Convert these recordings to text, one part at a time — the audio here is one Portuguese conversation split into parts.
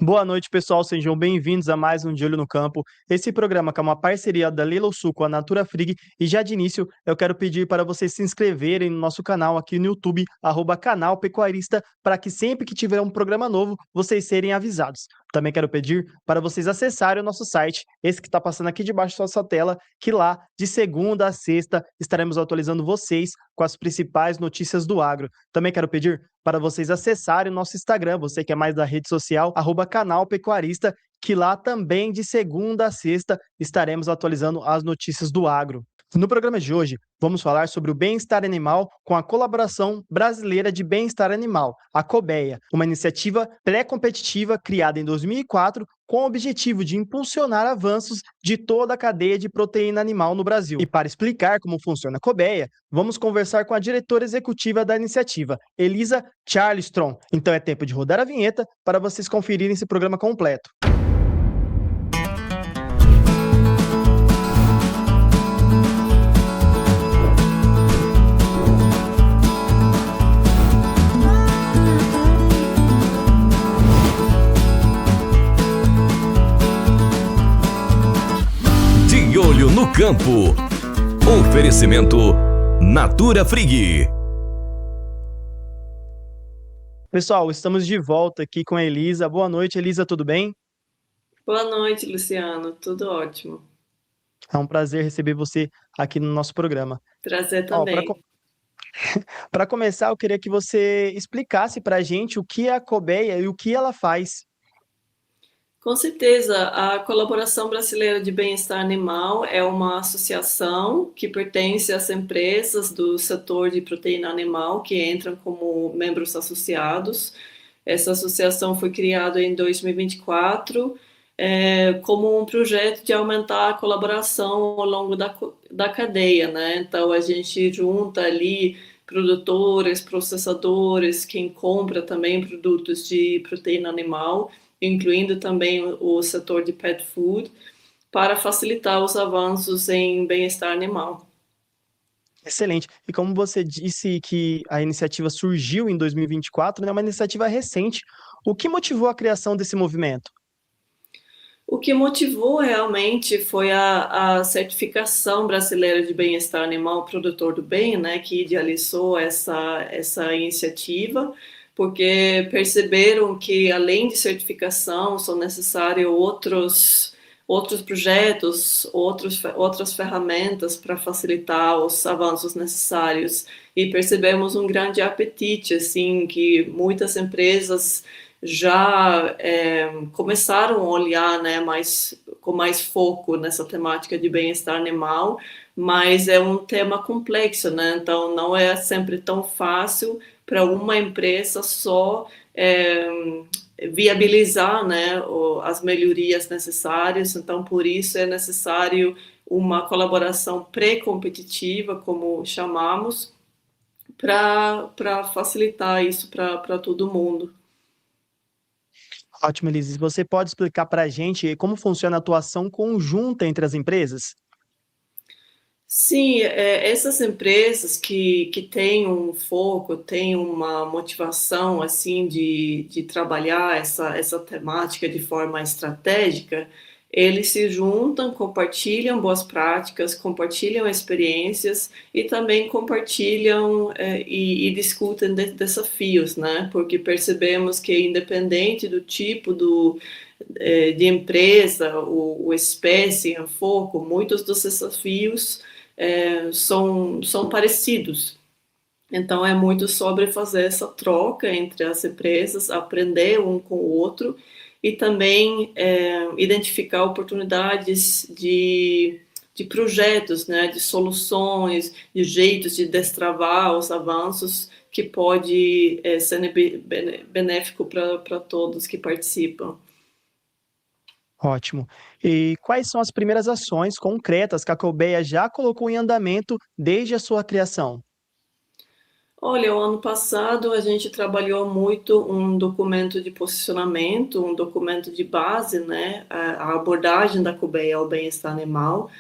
Boa noite, pessoal. Sejam bem-vindos a mais um De Olho no Campo. Esse programa que é uma parceria da Leila Sul com a Natura Frig. E já de início, eu quero pedir para vocês se inscreverem no nosso canal aqui no YouTube, @canal Pecuarista, para que sempre que tiver um programa novo, vocês serem avisados. Também quero pedir para vocês acessarem o nosso site, esse que está passando aqui debaixo da sua tela, que lá, de segunda a sexta, estaremos atualizando vocês com as principais notícias do agro. Também quero pedir para vocês acessarem o nosso Instagram, você que é mais da rede social, @canal Pecuarista, que lá também de segunda a sexta estaremos atualizando as notícias do agro. No programa de hoje, vamos falar sobre o bem-estar animal com a colaboração brasileira de bem-estar animal, a Cobeia, uma iniciativa pré-competitiva criada em 2004 com o objetivo de impulsionar avanços de toda a cadeia de proteína animal no Brasil. E para explicar como funciona a Cobeia, vamos conversar com a diretora executiva da iniciativa, Elisa Charlestron. Então é tempo de rodar a vinheta para vocês conferirem esse programa completo. De Olho no Campo. Oferecimento Natura Frig. Pessoal, estamos de volta aqui com a Elisa. Boa noite, Elisa, tudo bem? Boa noite, Luciano. Tudo ótimo. É um prazer receber você aqui no nosso programa. Prazer Ó, também. para começar, eu queria que você explicasse para a gente o que é a Cobeia e o que ela faz. Com certeza, a Colaboração Brasileira de Bem-Estar Animal é uma associação que pertence às empresas do setor de proteína animal que entram como membros associados. Essa associação foi criada em 2024 como um projeto de aumentar a colaboração ao longo da cadeia, né? Então, a gente junta ali produtores, processadores, quem compra também produtos de proteína animal, incluindo também o setor de pet food, para facilitar os avanços em bem-estar animal. Excelente. E como você disse que a iniciativa surgiu em 2024, né, é uma iniciativa recente. O que motivou a criação desse movimento? O que motivou realmente foi a certificação brasileira de bem-estar animal produtor do bem, né, que idealizou essa iniciativa, porque perceberam que, além de certificação, são necessários outros projetos, outras ferramentas para facilitar os avanços necessários. E percebemos um grande apetite, assim, que muitas empresas já começaram a olhar, né, com mais foco nessa temática de bem-estar animal, mas é um tema complexo, né? Então não é sempre tão fácil para uma empresa só viabilizar, né, as melhorias necessárias. Então por isso é necessário uma colaboração pré-competitiva, como chamamos, para facilitar isso para todo mundo. Ótimo, Elise. Você pode explicar para a gente como funciona a atuação conjunta entre as empresas? Sim, essas empresas que têm um foco, têm uma motivação assim de trabalhar essa temática de forma estratégica, eles se juntam, compartilham boas práticas, compartilham experiências e também compartilham e discutem desafios, né? Porque percebemos que, independente do tipo de empresa, o espécie em foco, muitos dos desafios são parecidos. Então é muito sobre fazer essa troca entre as empresas, aprender um com o outro e também identificar oportunidades de projetos, né, de soluções, de jeitos de destravar os avanços que pode ser benéfico para todos que participam. Ótimo. E quais são as primeiras ações concretas que a Cobeia já colocou em andamento desde a sua criação? Olha, o ano passado a gente trabalhou muito um documento de posicionamento, um documento de base, né, a abordagem da Cobeia ao bem-estar animal,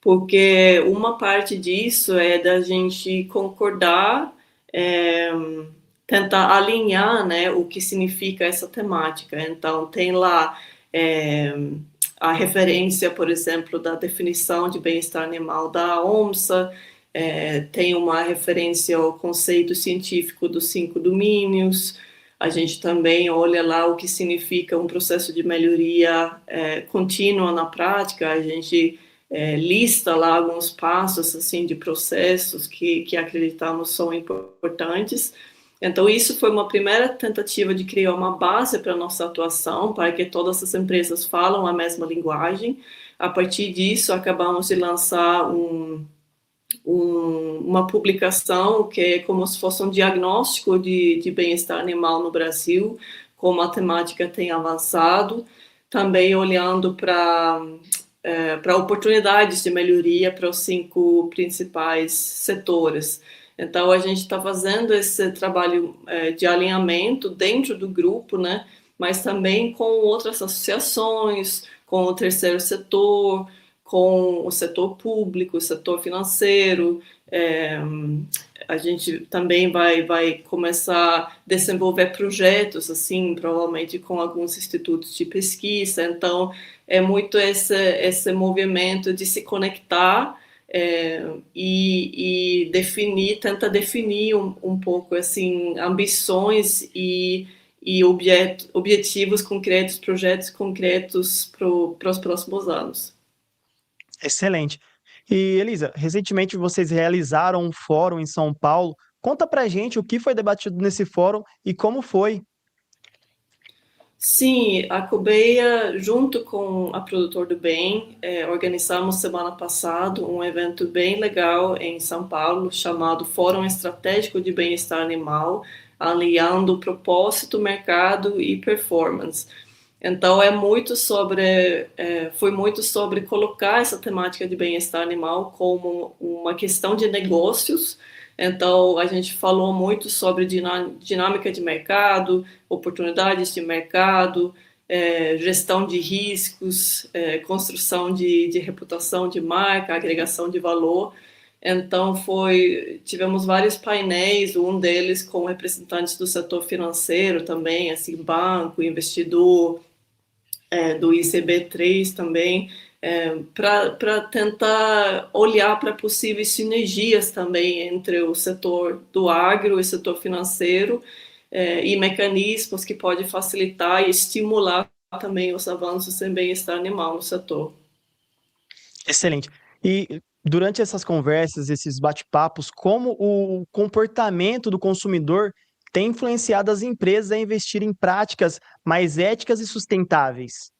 porque uma parte disso é da gente concordar tentar alinhar, né, o que significa essa temática. Então, tem lá a referência, por exemplo, da definição de bem-estar animal da OMSA, tem uma referência ao conceito científico dos 5 domínios. A gente também olha lá o que significa um processo de melhoria contínua na prática. A gente lista lá alguns passos assim de processos que acreditamos são importantes. Então, isso foi uma primeira tentativa de criar uma base para a nossa atuação, para que todas as empresas falam a mesma linguagem. A partir disso, acabamos de lançar uma publicação que é como se fosse um diagnóstico de bem-estar animal no Brasil, como a temática tem avançado, também olhando para oportunidades de melhoria para os 5 principais setores. Então, a gente está fazendo esse trabalho de alinhamento dentro do grupo, né? Mas também com outras associações, com o terceiro setor, com o setor público, o setor financeiro. A gente também vai começar a desenvolver projetos, assim, provavelmente com alguns institutos de pesquisa. Então, é muito esse movimento de se conectar e tentar definir um pouco assim ambições e objetivos concretos, projetos concretos para os próximos anos. Excelente. E Elisa, recentemente vocês realizaram um fórum em São Paulo. Conta pra gente o que foi debatido nesse fórum e como foi. Sim, a Cubeia, junto com a Produtor do Bem, organizamos semana passada um evento bem legal em São Paulo, chamado Fórum Estratégico de Bem-Estar Animal, alinhando propósito, mercado e performance. Então, foi muito sobre colocar essa temática de bem-estar animal como uma questão de negócios. Então, a gente falou muito sobre dinâmica de mercado, oportunidades de mercado, gestão de riscos, construção de reputação de marca, agregação de valor. Então, tivemos vários painéis, um deles com representantes do setor financeiro também, assim, banco, investidor, do ICB3 também, para tentar olhar para possíveis sinergias também entre o setor do agro e o setor financeiro, e mecanismos que podem facilitar e estimular também os avanços em bem-estar animal no setor. Excelente. E durante essas conversas, esses bate-papos, como o comportamento do consumidor tem influenciado as empresas a investir em práticas mais éticas e sustentáveis?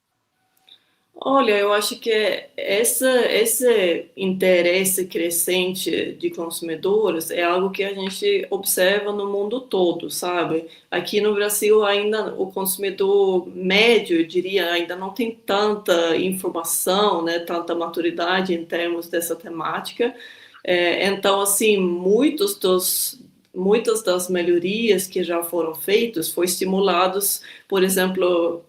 Olha, eu acho que esse interesse crescente de consumidores é algo que a gente observa no mundo todo, sabe? Aqui no Brasil ainda o consumidor médio, eu diria, ainda não tem tanta informação, né, tanta maturidade em termos dessa temática. Então, assim, muitas das melhorias que já foram feitas foram estimulados, por exemplo,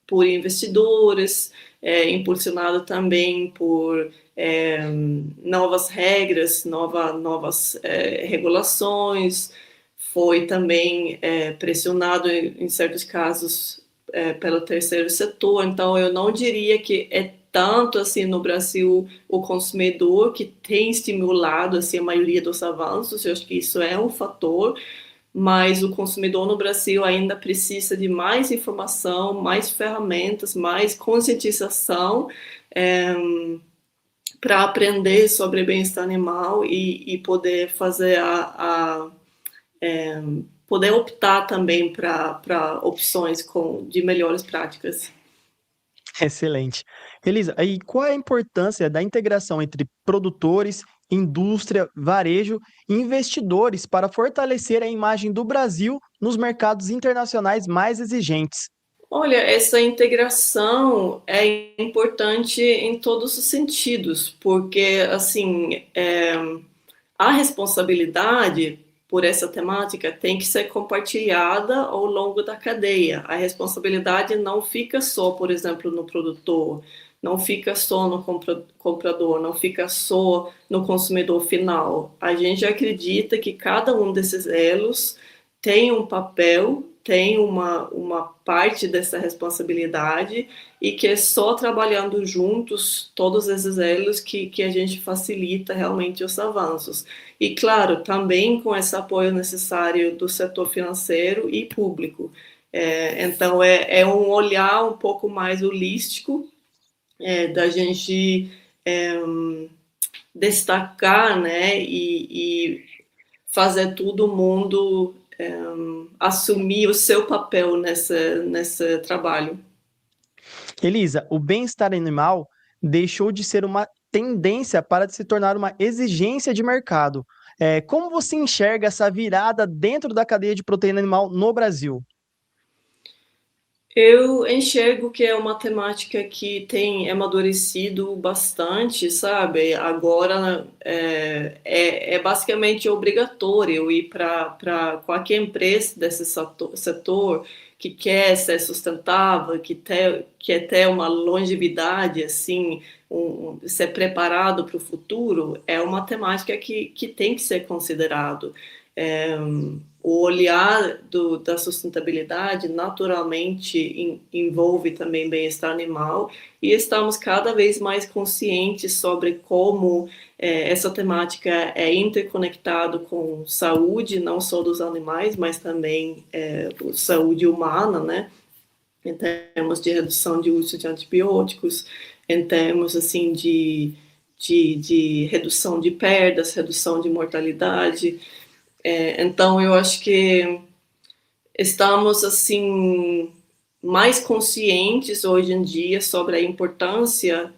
por investidores, impulsionado também por novas regras, novas regulações, foi também pressionado em certos casos pelo terceiro setor. Então, eu não diria que é tanto assim no Brasil o consumidor que tem estimulado assim a maioria dos avanços. Eu acho que isso é um fator, mas o consumidor no Brasil ainda precisa de mais informação, mais ferramentas, mais conscientização para aprender sobre bem-estar animal e poder fazer poder optar também para opções de melhores práticas. Excelente. Elisa, e qual é a importância da integração entre produtores, indústria, varejo e investidores para fortalecer a imagem do Brasil nos mercados internacionais mais exigentes? Olha, essa integração é importante em todos os sentidos, porque, assim, a responsabilidade por essa temática tem que ser compartilhada ao longo da cadeia. A responsabilidade não fica só, por exemplo, no produtor, não fica só no comprador, não fica só no consumidor final. A gente acredita que cada um desses elos tem um papel, tem uma parte dessa responsabilidade e que é só trabalhando juntos, todos esses elos, que a gente facilita realmente os avanços. E, claro, também com esse apoio necessário do setor financeiro e público. Então, é um olhar um pouco mais holístico, da gente destacar, né, e fazer todo mundo assumir o seu papel nesse trabalho. Elisa, o bem-estar animal deixou de ser uma tendência para se tornar uma exigência de mercado. Como você enxerga essa virada dentro da cadeia de proteína animal no Brasil? Eu enxergo que é uma temática que tem amadurecido bastante, sabe? Agora é basicamente obrigatório ir para qualquer empresa desse setor que quer ser sustentável, que quer ter uma longevidade, assim, ser preparado para o futuro, é uma temática que tem que ser considerado. O olhar da sustentabilidade naturalmente envolve também bem-estar animal e estamos cada vez mais conscientes sobre como essa temática é interconectada com saúde, não só dos animais, mas também saúde humana, né? Em termos de redução de uso de antibióticos, em termos assim de redução de perdas, redução de mortalidade. Então, eu acho que estamos, assim, mais conscientes hoje em dia sobre a importância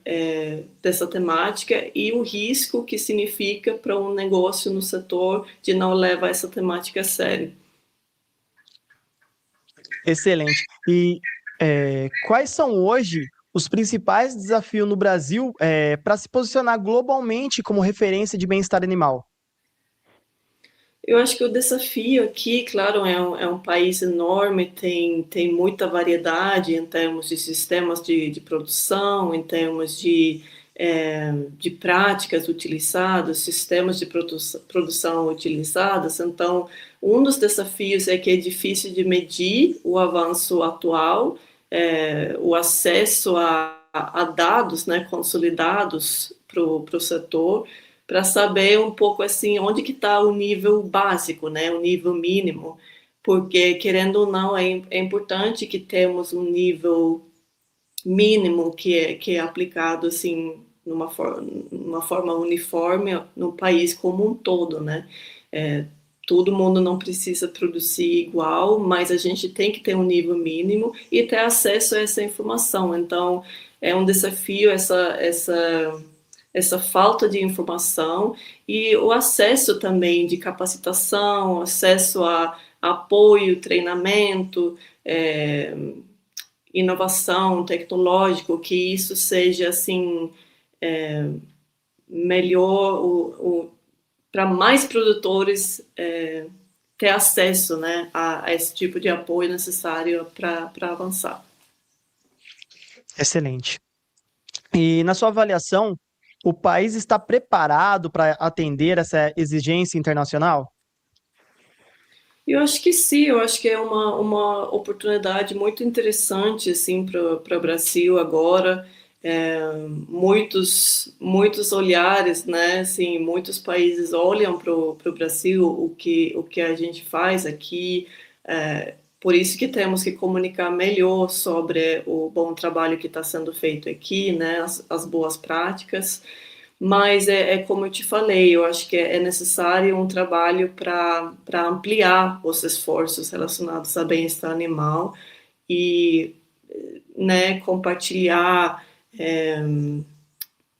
dessa temática e o risco que significa para um negócio no setor de não levar essa temática a sério. Excelente. E quais são hoje os principais desafios no Brasil para se posicionar globalmente como referência de bem-estar animal? Eu acho que o desafio aqui, claro, é um país enorme, tem muita variedade em termos de sistemas de produção, em termos de práticas utilizadas, sistemas de produção utilizados. Então, um dos desafios é que é difícil de medir o avanço atual, o acesso a dados, né, consolidados para o setor, para saber um pouco assim onde que está o nível básico, né, o nível mínimo, porque querendo ou não é importante que temos um nível mínimo que é aplicado assim numa forma uniforme no país como um todo, né? Todo mundo não precisa produzir igual, mas a gente tem que ter um nível mínimo e ter acesso a essa informação. Então é um desafio essa falta de informação e o acesso também de capacitação, acesso a apoio, treinamento, inovação tecnológica, que isso seja assim melhor para mais produtores ter acesso, né, a esse tipo de apoio necessário para avançar. Excelente. E na sua avaliação, o país está preparado para atender essa exigência internacional? Eu acho que sim, eu acho que é uma oportunidade muito interessante assim, para o Brasil agora. Muitos olhares, né? Assim, muitos países olham para o Brasil, o que a gente faz aqui. Por isso que temos que comunicar melhor sobre o bom trabalho que está sendo feito aqui, né? As boas práticas. Mas como eu te falei, eu acho que é necessário um trabalho para ampliar os esforços relacionados ao bem-estar animal e, né, compartilhar,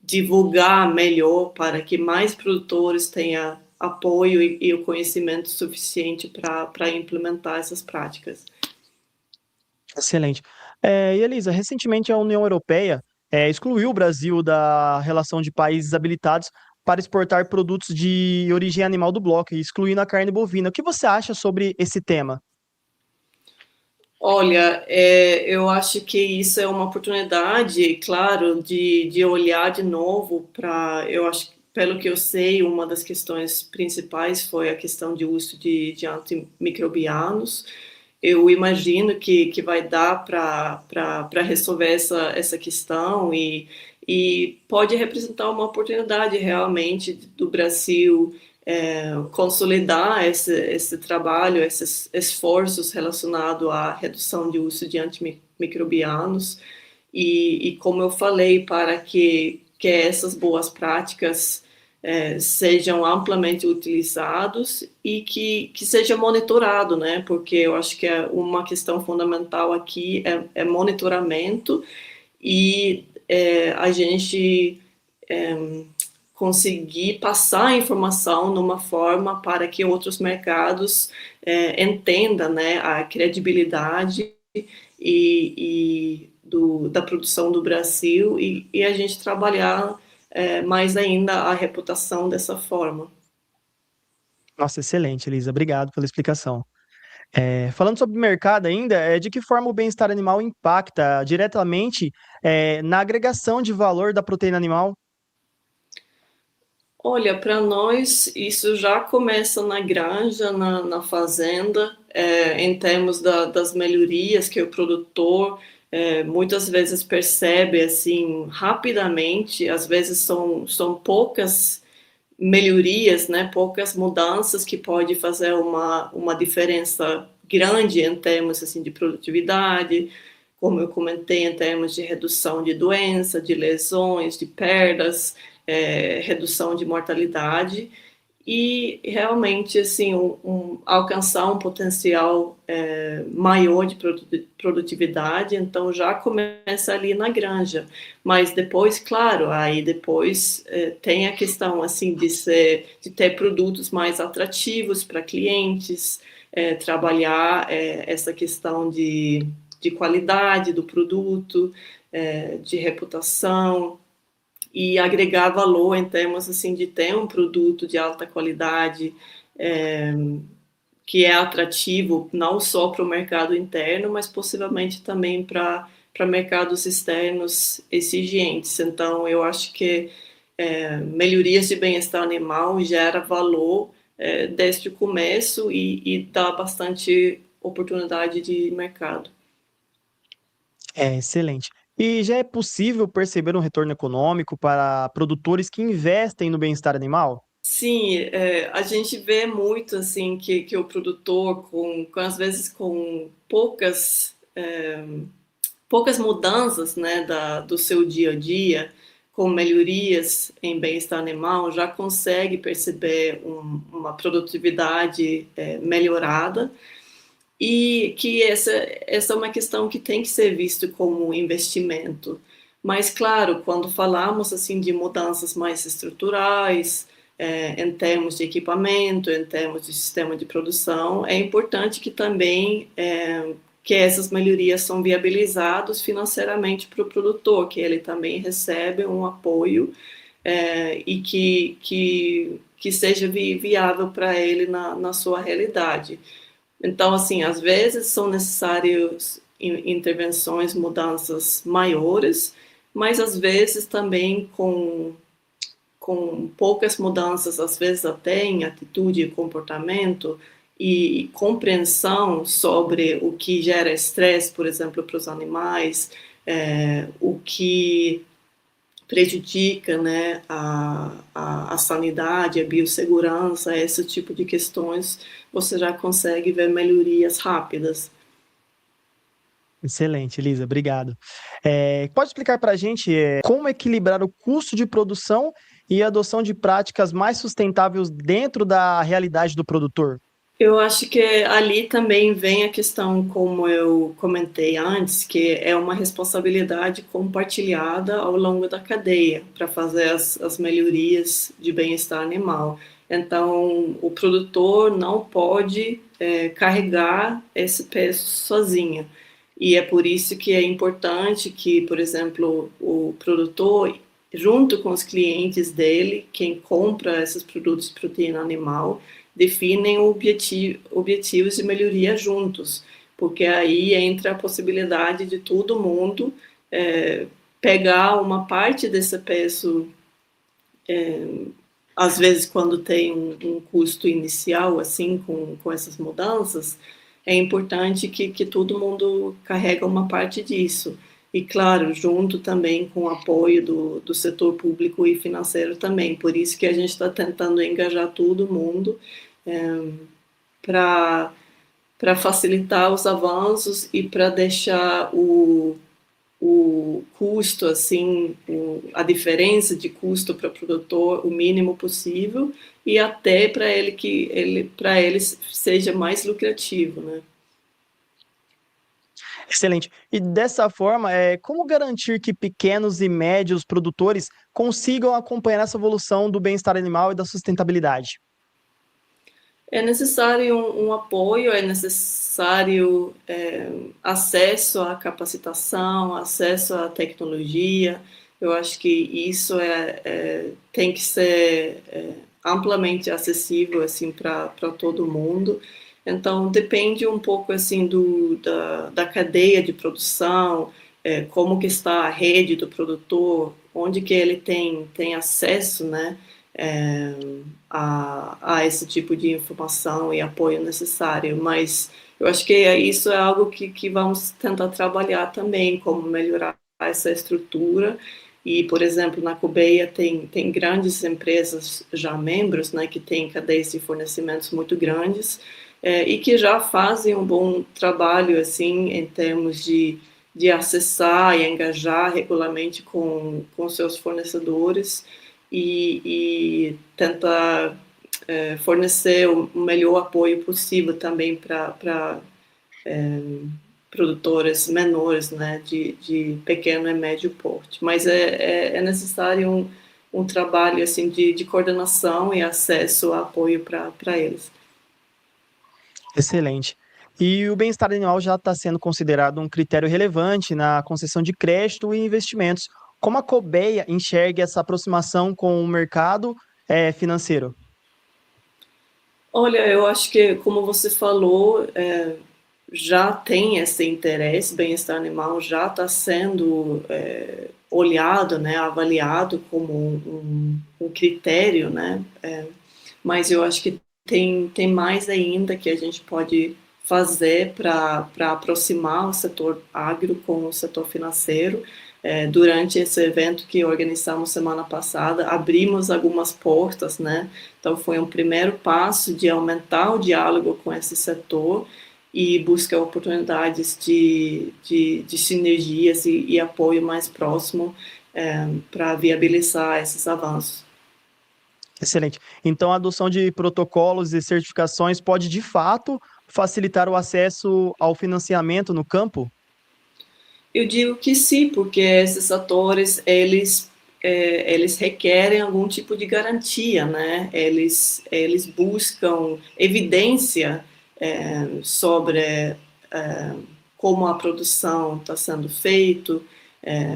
divulgar melhor para que mais produtores tenham apoio e o conhecimento suficiente para implementar essas práticas. Excelente. E Elisa, recentemente a União Europeia excluiu o Brasil da relação de países habilitados para exportar produtos de origem animal do bloco, excluindo a carne bovina. O que você acha sobre esse tema? Olha, eu acho que isso é uma oportunidade, claro, de olhar de novo pelo que eu sei, uma das questões principais foi a questão de uso de antimicrobianos. Eu imagino que vai dar para resolver essa questão e pode representar uma oportunidade realmente do Brasil consolidar esse trabalho, esses esforços relacionados à redução de uso de antimicrobianos e como eu falei, para que essas boas práticas sejam amplamente utilizados e que seja monitorado, né? Porque eu acho que uma questão fundamental aqui é monitoramento e a gente conseguir passar a informação numa forma para que outros mercados entendam, né, a credibilidade da produção do Brasil e a gente trabalhar mais ainda a reputação dessa forma. Nossa, excelente, Elisa. Obrigado pela explicação. Falando sobre mercado ainda, de que forma o bem-estar animal impacta diretamente na agregação de valor da proteína animal? Olha, para nós isso já começa na granja, na fazenda, em termos das melhorias que o produtor muitas vezes percebe assim rapidamente. Às vezes são poucas melhorias, né, poucas mudanças que pode fazer uma diferença grande em termos assim de produtividade, como eu comentei, em termos de redução de doença, de lesões, de perdas, redução de mortalidade e realmente assim alcançar um potencial maior de produtividade. Então já começa ali na granja, mas depois, claro, aí depois tem a questão assim de ter produtos mais atrativos para clientes, trabalhar essa questão de qualidade do produto, de reputação e agregar valor em termos assim de ter um produto de alta qualidade que é atrativo não só para o mercado interno, mas possivelmente também para mercados externos exigentes. Então, eu acho que melhorias de bem-estar animal gera valor desde o começo e dá bastante oportunidade de mercado. Excelente. E já é possível perceber um retorno econômico para produtores que investem no bem-estar animal? Sim, a gente vê muito assim que o produtor às vezes com poucas mudanças, né, do seu dia a dia, com melhorias em bem-estar animal, já consegue perceber uma produtividade melhorada e que essa é uma questão que tem que ser visto como investimento. Mas, claro, quando falamos assim de mudanças mais estruturais, em termos de equipamento, em termos de sistema de produção, é importante que também que essas melhorias são viabilizadas financeiramente para o produtor, que ele também recebe um apoio e que seja viável para ele na sua realidade. Então, assim, às vezes são necessárias intervenções, mudanças maiores, mas às vezes também com poucas mudanças, às vezes até em atitude e comportamento e compreensão sobre o que gera estresse, por exemplo, para os animais, o que prejudica, né, a sanidade, a biossegurança, esse tipo de questões, você já consegue ver melhorias rápidas. Excelente, Elisa, obrigado. Pode explicar para a gente como equilibrar o custo de produção e a adoção de práticas mais sustentáveis dentro da realidade do produtor? Eu acho que ali também vem a questão, como eu comentei antes, que é uma responsabilidade compartilhada ao longo da cadeia para fazer as melhorias de bem-estar animal. Então, o produtor não pode carregar esse peso sozinho. E é por isso que é importante que, por exemplo, o produtor, junto com os clientes dele, quem compra esses produtos de proteína animal, definem objetivos de melhoria juntos, porque aí entra a possibilidade de todo mundo pegar uma parte desse peso às vezes, quando tem um custo inicial, assim, com essas mudanças, é importante que todo mundo carrega uma parte disso. E, claro, junto também com o apoio do setor público e financeiro também. Por isso que a gente está tentando engajar todo mundo para facilitar os avanços e para deixar o custo, assim, a diferença de custo para o produtor o mínimo possível e até para ele seja mais lucrativo, né? Excelente. E dessa forma, como garantir que pequenos e médios produtores consigam acompanhar essa evolução do bem-estar animal e da sustentabilidade? É necessário um apoio, é necessário acesso à capacitação, acesso à tecnologia. Eu acho que isso tem que ser amplamente acessível assim para todo mundo. Então depende um pouco assim da cadeia de produção, como que está a rede do produtor, onde que ele tem acesso, né? A esse tipo de informação e apoio necessário, mas eu acho que isso é algo que vamos tentar trabalhar também, como melhorar essa estrutura. E, por exemplo, na Cobeia tem grandes empresas já membros, né, que têm cadeias de fornecimentos muito grandes e que já fazem um bom trabalho assim em termos de acessar e engajar regularmente com seus fornecedores e tentar fornecer o melhor apoio possível também para produtores menores, né, de pequeno e médio porte. Mas é necessário um trabalho assim de coordenação e acesso a apoio para eles. Excelente. E o bem-estar animal já está sendo considerado um critério relevante na concessão de crédito e investimentos. Como a Cobeia enxerga essa aproximação com o mercado financeiro? Olha, eu acho que, como você falou, já tem esse interesse, bem-estar animal já está sendo olhado, né, avaliado como um critério, né, mas eu acho que tem mais ainda que a gente pode fazer para aproximar o setor agro com o setor financeiro. Durante esse evento que organizamos semana passada, abrimos algumas portas, né? Então foi um primeiro passo de aumentar o diálogo com esse setor e buscar oportunidades de sinergias e apoio mais próximo para viabilizar esses avanços. Excelente. Então, a adoção de protocolos e certificações pode, de fato, facilitar o acesso ao financiamento no campo? Eu digo que sim, porque esses atores, eles requerem algum tipo de garantia, né? Eles buscam evidência sobre como a produção está sendo feita,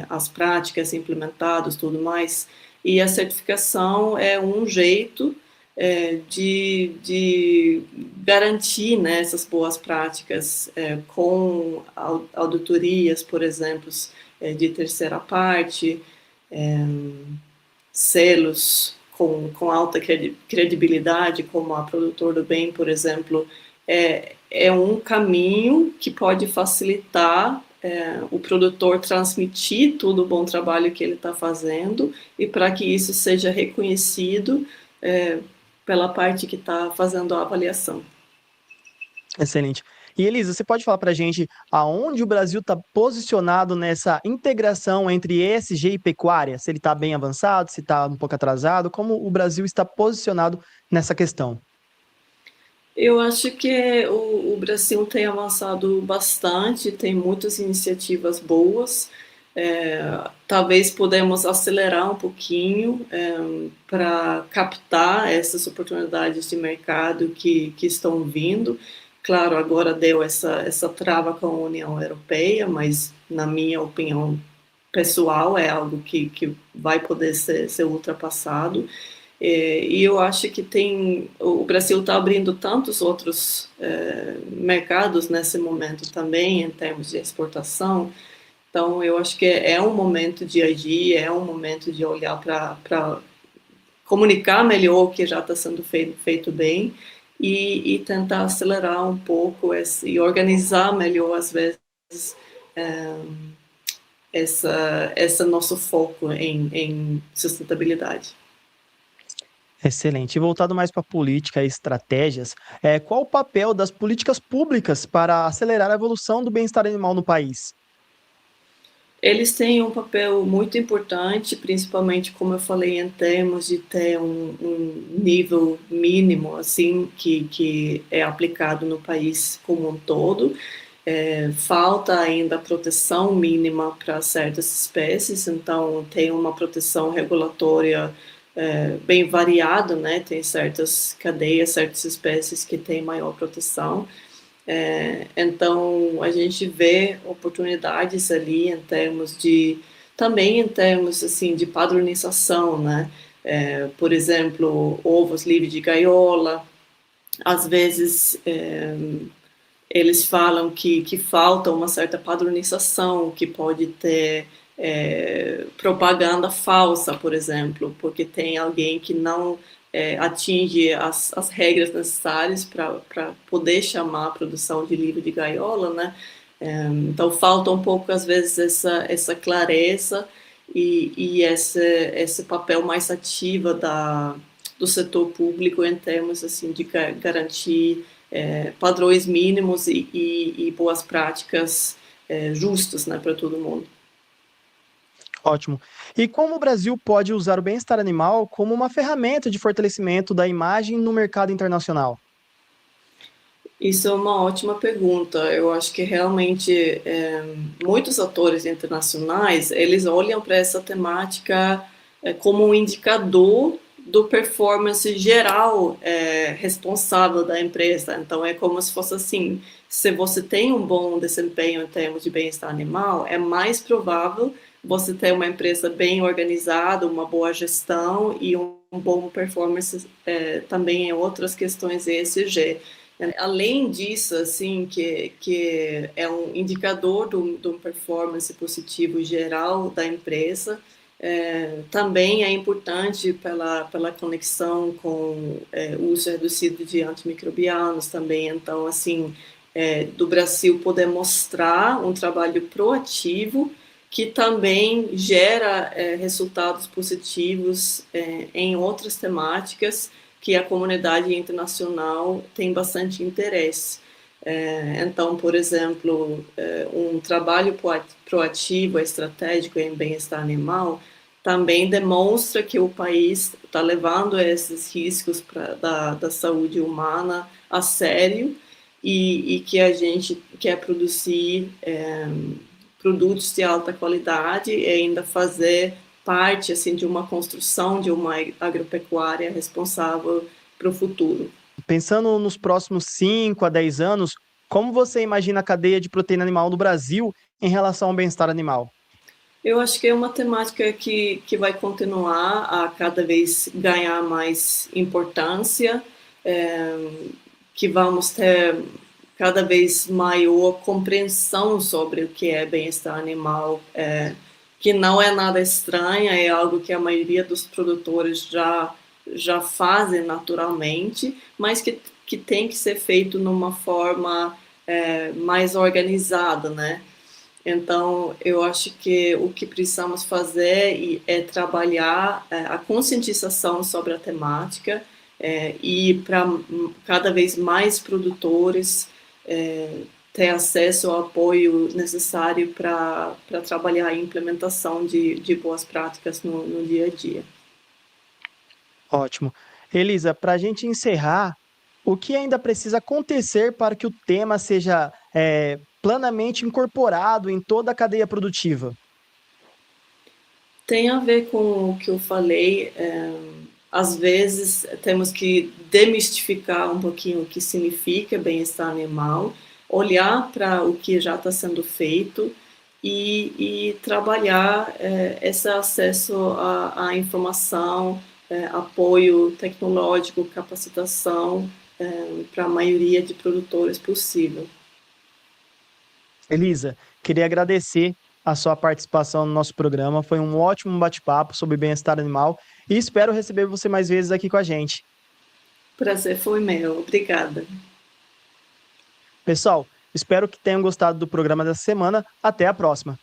as práticas implementadas, tudo mais. E a certificação é um jeito de garantir, né, essas boas práticas com auditorias, por exemplo, de terceira parte, selos com alta credibilidade, como a Produtor do Bem, por exemplo, é um caminho que pode facilitar o produtor transmitir todo o bom trabalho que ele está fazendo e para que isso seja reconhecido pela parte que está fazendo a avaliação. Excelente. E Elisa, você pode falar para a gente aonde o Brasil está posicionado nessa integração entre ESG e pecuária? Se ele está bem avançado, se está um pouco atrasado, como o Brasil está posicionado nessa questão? Eu acho que o Brasil tem avançado bastante, tem muitas iniciativas boas. Talvez podemos acelerar um pouquinho para captar essas oportunidades de mercado que estão vindo. Claro, agora deu essa trava com a União Europeia, mas na minha opinião pessoal é algo que vai poder ser ultrapassado. E eu acho que o Brasil está abrindo tantos outros mercados nesse momento também, em termos de exportação. Então, eu acho que é um momento de agir, é um momento de olhar para comunicar melhor o que já está sendo feito bem e tentar acelerar um pouco e organizar melhor, às vezes, esse nosso foco em sustentabilidade. Excelente. E voltado mais para política e estratégias, qual o papel das políticas públicas para acelerar a evolução do bem-estar animal no país? Eles têm um papel muito importante, principalmente, como eu falei, em termos de ter um nível mínimo, assim, que é aplicado no país como um todo. Falta ainda proteção mínima para certas espécies, então tem uma proteção regulatória bem variada, né? Tem certas cadeias, certas espécies que têm maior proteção. Então a gente vê oportunidades ali também em termos assim de padronização, né? Por exemplo, ovos livres de gaiola, às vezes eles falam que falta uma certa padronização, que pode ter propaganda falsa, por exemplo, porque tem alguém que não atinge as regras necessárias para poder chamar a produção de livro de gaiola, né? Então falta um pouco, às vezes, essa clareza e esse papel mais ativo do setor público em termos assim, de garantir padrões mínimos e boas práticas justas, né, para todo mundo. Ótimo. E como o Brasil pode usar o bem-estar animal como uma ferramenta de fortalecimento da imagem no mercado internacional? Isso é uma ótima pergunta. Eu acho que realmente muitos atores internacionais, eles olham para essa temática como um indicador do performance geral responsável da empresa. Então, é como se fosse assim, se você tem um bom desempenho em termos de bem-estar animal, é mais provável você ter uma empresa bem organizada, uma boa gestão e um bom performance também em outras questões ESG. Além disso, assim, que é um indicador do performance positivo geral da empresa, também é importante pela conexão com o uso reduzido de antimicrobianos também. Então, assim, do Brasil poder mostrar um trabalho proativo que também gera resultados positivos em outras temáticas que a comunidade internacional tem bastante interesse. Então, por exemplo, um trabalho proativo, estratégico em bem-estar animal também demonstra que o país está levando esses riscos da saúde humana a sério e que a gente quer produzir produtos de alta qualidade e ainda fazer parte assim, de uma construção de uma agropecuária responsável para o futuro. Pensando nos próximos 5 a 10 anos, como você imagina a cadeia de proteína animal no Brasil em relação ao bem-estar animal? Eu acho que é uma temática que vai continuar a cada vez ganhar mais importância, que vamos ter cada vez maior compreensão sobre o que é bem-estar animal, que não é nada estranho, é algo que a maioria dos produtores já fazem naturalmente, mas que tem que ser feito numa forma mais organizada, né? Então, eu acho que o que precisamos fazer é trabalhar a conscientização sobre a temática e para cada vez mais produtores ter acesso ao apoio necessário para trabalhar a implementação de boas práticas no dia a dia. Ótimo. Elisa, para a gente encerrar, o que ainda precisa acontecer para que o tema seja plenamente incorporado em toda a cadeia produtiva? Tem a ver com o que eu falei. Às vezes temos que demistificar um pouquinho o que significa bem-estar animal, olhar para o que já está sendo feito e trabalhar esse acesso à informação, apoio tecnológico, capacitação para a maioria de produtores possível. Elisa, queria agradecer a sua participação no nosso programa. Foi um ótimo bate-papo sobre bem-estar animal e espero receber você mais vezes aqui com a gente. Prazer foi meu. Obrigada. Pessoal, espero que tenham gostado do programa dessa semana. Até a próxima.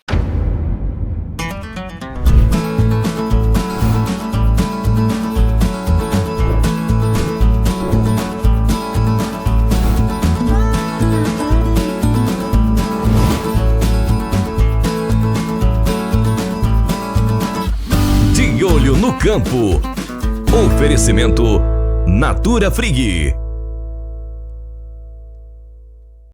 De Olho no Campo. Oferecimento Natura Frig.